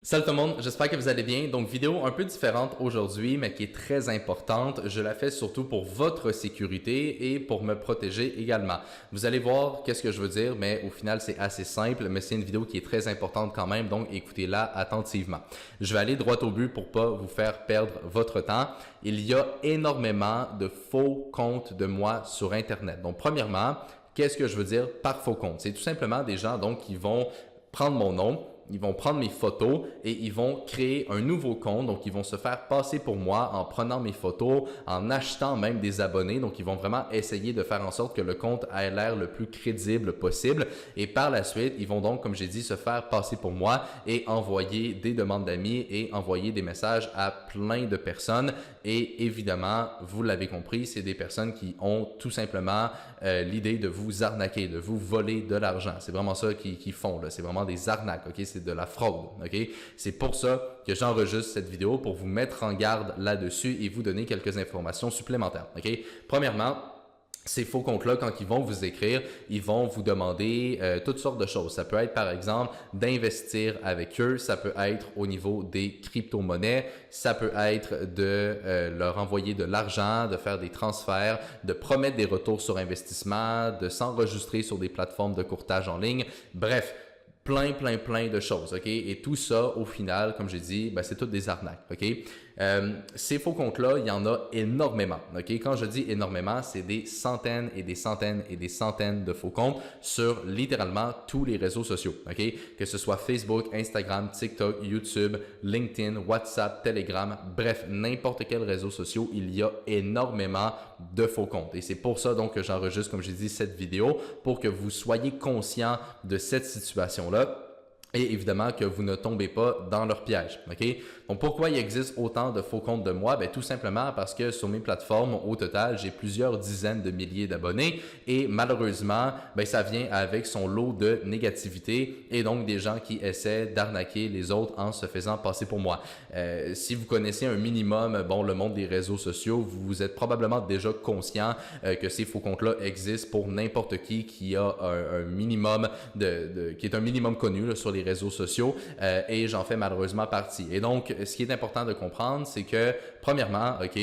Salut tout le monde, j'espère que vous allez bien. Donc vidéo un peu différente aujourd'hui, mais qui est très importante. Je la fais surtout pour votre sécurité et pour me protéger également. Vous allez voir qu'est-ce que je veux dire, mais au final c'est assez simple, mais c'est une vidéo qui est très importante quand même, donc écoutez-la attentivement. Je vais aller droit au but pour pas vous faire perdre votre temps. Il y a énormément de faux comptes de moi sur Internet. Donc premièrement, qu'est-ce que je veux dire par faux compte? C'est tout simplement des gens donc qui vont prendre mon nom, ils vont prendre mes photos et ils vont créer un nouveau compte. Donc, ils vont se faire passer pour moi en prenant mes photos, en achetant même des abonnés. Donc, ils vont vraiment essayer de faire en sorte que le compte ait l'air le plus crédible possible. Et par la suite, ils vont donc, comme j'ai dit, se faire passer pour moi et envoyer des demandes d'amis et envoyer des messages à plein de personnes. Et évidemment, vous l'avez compris, c'est des personnes qui ont tout simplement l'idée de vous arnaquer, de vous voler de l'argent. C'est vraiment ça qu'ils font. C'est vraiment des arnaques. Ok, c'est de la fraude. Ok, c'est pour ça que j'enregistre cette vidéo pour vous mettre en garde là-dessus et vous donner quelques informations supplémentaires. Ok, premièrement, ces faux comptes-là, quand ils vont vous écrire, ils vont vous demander toutes sortes de choses. Ça peut être, par exemple, d'investir avec eux. Ça peut être au niveau des crypto-monnaies. Ça peut être de leur envoyer de l'argent, de faire des transferts, de promettre des retours sur investissement, de s'enregistrer sur des plateformes de courtage en ligne. Bref, plein de choses, ok? Et tout ça, au final, comme j'ai dit, ben, c'est toutes des arnaques, ok? Ces faux comptes-là, il y en a énormément, ok? Quand je dis énormément, c'est des centaines et des centaines et des centaines de faux comptes sur littéralement tous les réseaux sociaux, ok? Que ce soit Facebook, Instagram, TikTok, YouTube, LinkedIn, WhatsApp, Telegram, bref, n'importe quel réseau social, il y a énormément de faux comptes. Et c'est pour ça donc que j'enregistre, comme j'ai dit, cette vidéo pour que vous soyez conscient de cette situation-là. Et évidemment que vous ne tombez pas dans leur piège. Ok? Donc pourquoi il existe autant de faux comptes de moi? Ben, tout simplement parce que sur mes plateformes, au total, j'ai plusieurs dizaines de milliers d'abonnés et malheureusement, ben, ça vient avec son lot de négativité et donc des gens qui essaient d'arnaquer les autres en se faisant passer pour moi. Si vous connaissez un minimum le monde des réseaux sociaux, vous êtes probablement déjà conscient que ces faux comptes-là existent pour n'importe qui a un minimum qui est un minimum connu là, sur les réseaux sociaux et j'en fais malheureusement partie. Et donc, ce qui est important de comprendre, c'est que premièrement, ok,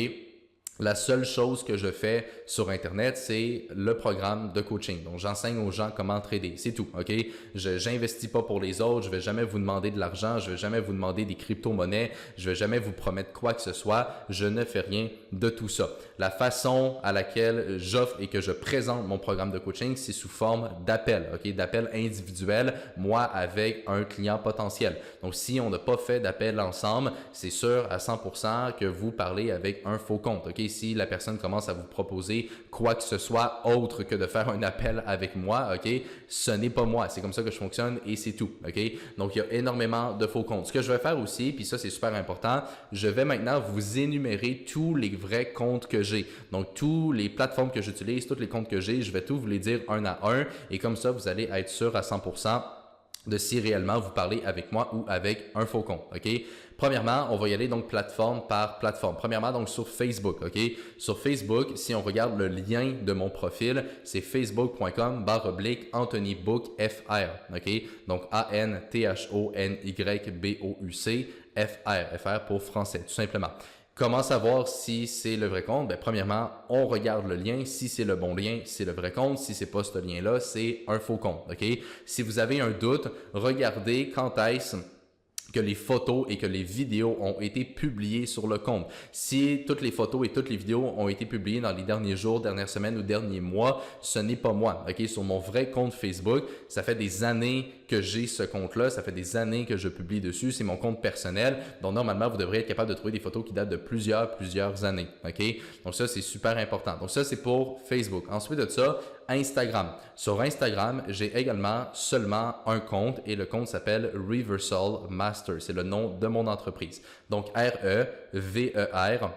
la seule chose que je fais sur Internet, c'est le programme de coaching. Donc, j'enseigne aux gens comment trader. C'est tout, OK? Je n'investis pas pour les autres. Je vais jamais vous demander de l'argent. Je vais jamais vous demander des crypto-monnaies. Je vais jamais vous promettre quoi que ce soit. Je ne fais rien de tout ça. La façon à laquelle j'offre et que je présente mon programme de coaching, c'est sous forme d'appel, OK? D'appel individuel, moi avec un client potentiel. Donc, si on n'a pas fait d'appel ensemble, c'est sûr à 100% que vous parlez avec un faux compte, OK? Si la personne commence à vous proposer quoi que ce soit autre que de faire un appel avec moi, ok, ce n'est pas moi. C'est comme ça que je fonctionne et c'est tout, ok. Donc il y a énormément de faux comptes. Ce que je vais faire aussi, puis ça c'est super important, je vais maintenant vous énumérer tous les vrais comptes que j'ai. Donc tous les plateformes que j'utilise, tous les comptes que j'ai, je vais tout vous les dire un à un et comme ça vous allez être sûr à 100% de si réellement vous parlez avec moi ou avec un faux compte, ok? Premièrement, on va y aller donc plateforme par plateforme. Premièrement, donc sur Facebook, ok? Sur Facebook, si on regarde le lien de mon profil, c'est facebook.com/Anthony Bouc FR, ok? Donc ANTHONYBOUC FR, FR pour français, tout simplement. Comment savoir si c'est le vrai compte? Ben, premièrement, on regarde le lien. Si c'est le bon lien, c'est le vrai compte. Si c'est pas ce lien-là, c'est un faux compte. Ok? Si vous avez un doute, regardez quand est-ce que les photos et que les vidéos ont été publiées sur le compte. Si toutes les photos et toutes les vidéos ont été publiées dans les derniers jours, dernières semaines ou derniers mois, ce n'est pas moi. Ok, sur mon vrai compte Facebook, ça fait des années que j'ai ce compte-là, ça fait des années que je publie dessus, c'est mon compte personnel. Donc normalement, vous devrez être capable de trouver des photos qui datent de plusieurs années. Ok, donc ça c'est super important. Donc ça c'est pour Facebook. Ensuite de ça, Instagram. Sur Instagram, j'ai également seulement un compte et le compte s'appelle Reversal Master. C'est le nom de mon entreprise. Donc REVERSAL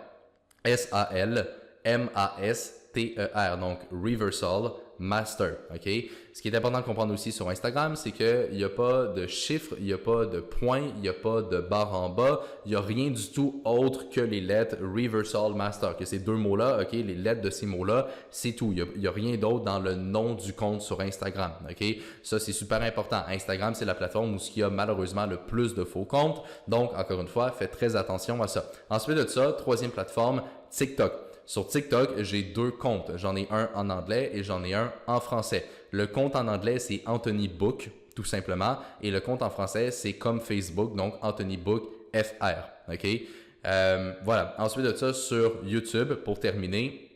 MASTER. Donc Reversal master. OK? Ce qui est important de comprendre aussi sur Instagram, c'est qu'il n'y a pas de chiffres, il n'y a pas de points, il n'y a pas de barre en bas, il n'y a rien du tout autre que les lettres Reversal Master. Que ces deux mots-là, OK, les lettres de ces mots-là, c'est tout. Il n'y a rien d'autre dans le nom du compte sur Instagram. OK? Ça, c'est super important. Instagram, c'est la plateforme où il y a malheureusement le plus de faux comptes. Donc, encore une fois, faites très attention à ça. Ensuite de ça, troisième plateforme, TikTok. Sur TikTok, j'ai deux comptes. J'en ai un en anglais et j'en ai un en français. Le compte en anglais, c'est Anthony Book, tout simplement. Et le compte en français, c'est comme Facebook, donc Anthony Book FR. OK? Voilà. Ensuite de ça, sur YouTube, pour terminer,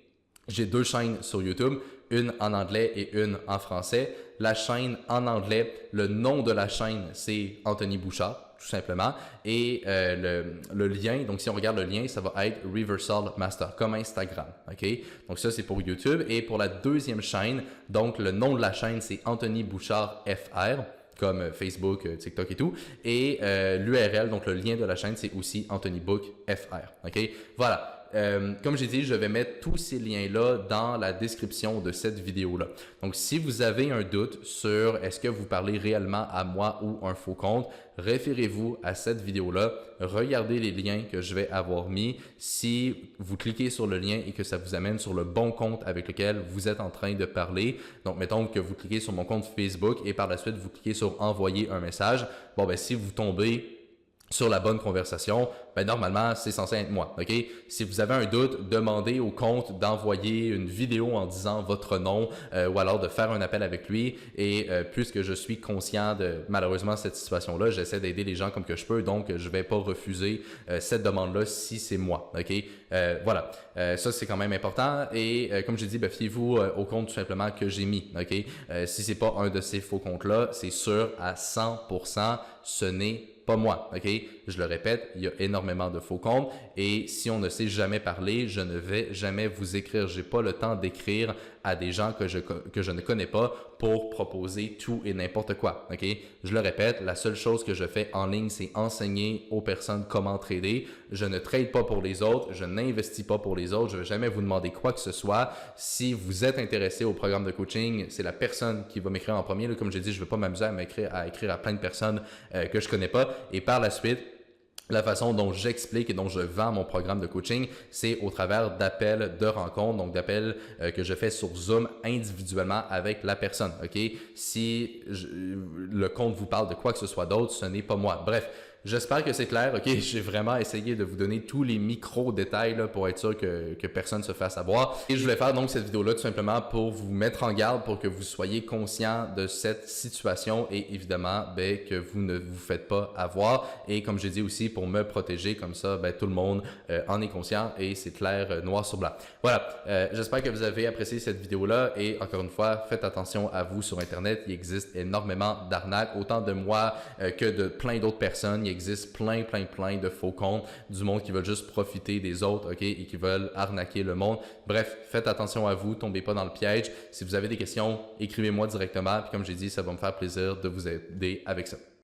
j'ai deux chaînes sur YouTube, une en anglais et une en français. La chaîne en anglais, le nom de la chaîne, c'est Anthony Bouchard, tout simplement. Et le lien, donc si on regarde le lien, ça va être Reversal Master, comme Instagram. OK? Donc ça, c'est pour YouTube. Et pour la deuxième chaîne, donc le nom de la chaîne, c'est Anthony Bouchard FR, comme Facebook, TikTok et tout. Et l'URL, donc le lien de la chaîne, c'est aussi Anthony Book FR. OK? Voilà. Comme j'ai dit, je vais mettre tous ces liens-là dans la description de cette vidéo-là. Donc, si vous avez un doute sur est-ce que vous parlez réellement à moi ou un faux compte, référez-vous à cette vidéo-là. Regardez les liens que je vais avoir mis. Si vous cliquez sur le lien et que ça vous amène sur le bon compte avec lequel vous êtes en train de parler, donc mettons que vous cliquez sur mon compte Facebook et par la suite, vous cliquez sur envoyer un message. Bon, ben si vous tombez sur la bonne conversation, ben normalement, c'est censé être moi. OK? Si vous avez un doute, demandez au compte d'envoyer une vidéo en disant votre nom ou alors de faire un appel avec lui. Et puisque je suis conscient de malheureusement cette situation-là, j'essaie d'aider les gens comme que je peux, donc je vais pas refuser cette demande-là si c'est moi. OK? Voilà. Ça, c'est quand même important. Et comme j'ai dit, ben, fiez-vous au compte tout simplement que j'ai mis. OK? Si c'est pas un de ces faux comptes-là, c'est sûr à 100%, ce n'est pas moi, OK? Je le répète, il y a énormément de faux comptes et si on ne s'est jamais parlé, je ne vais jamais vous écrire. J'ai pas le temps d'écrire à des gens que je ne connais pas pour proposer tout et n'importe quoi, OK? Je le répète, la seule chose que je fais en ligne, c'est enseigner aux personnes comment trader. Je ne trade pas pour les autres, je n'investis pas pour les autres, je ne vais jamais vous demander quoi que ce soit. Si vous êtes intéressé au programme de coaching, c'est la personne qui va m'écrire en premier. Là, comme j'ai dit, je ne vais pas m'amuser à écrire à plein de personnes que je connais pas. Et par la suite, la façon dont j'explique et dont je vends mon programme de coaching, c'est au travers d'appels de rencontres, donc d'appels que je fais sur Zoom individuellement avec la personne. OK? Si le compte vous parle de quoi que ce soit d'autre, ce n'est pas moi. Bref. J'espère que c'est clair, OK? J'ai vraiment essayé de vous donner tous les micro-détails là, pour être sûr que personne ne se fasse avoir. Et je voulais faire donc cette vidéo-là tout simplement pour vous mettre en garde, pour que vous soyez conscient de cette situation et évidemment ben, que vous ne vous faites pas avoir. Et comme j'ai dit aussi, pour me protéger, comme ça, ben, tout le monde en est conscient et c'est clair, noir sur blanc. Voilà, j'espère que vous avez apprécié cette vidéo-là et encore une fois, faites attention à vous sur Internet. Il existe énormément d'arnaques, autant de moi que de plein d'autres personnes. Il existe plein de faux comptes, du monde qui veulent juste profiter des autres, OK, et qui veulent arnaquer le monde. Bref, faites attention à vous, tombez pas dans le piège. Si vous avez des questions, écrivez-moi directement. Puis comme j'ai dit, ça va me faire plaisir de vous aider avec ça.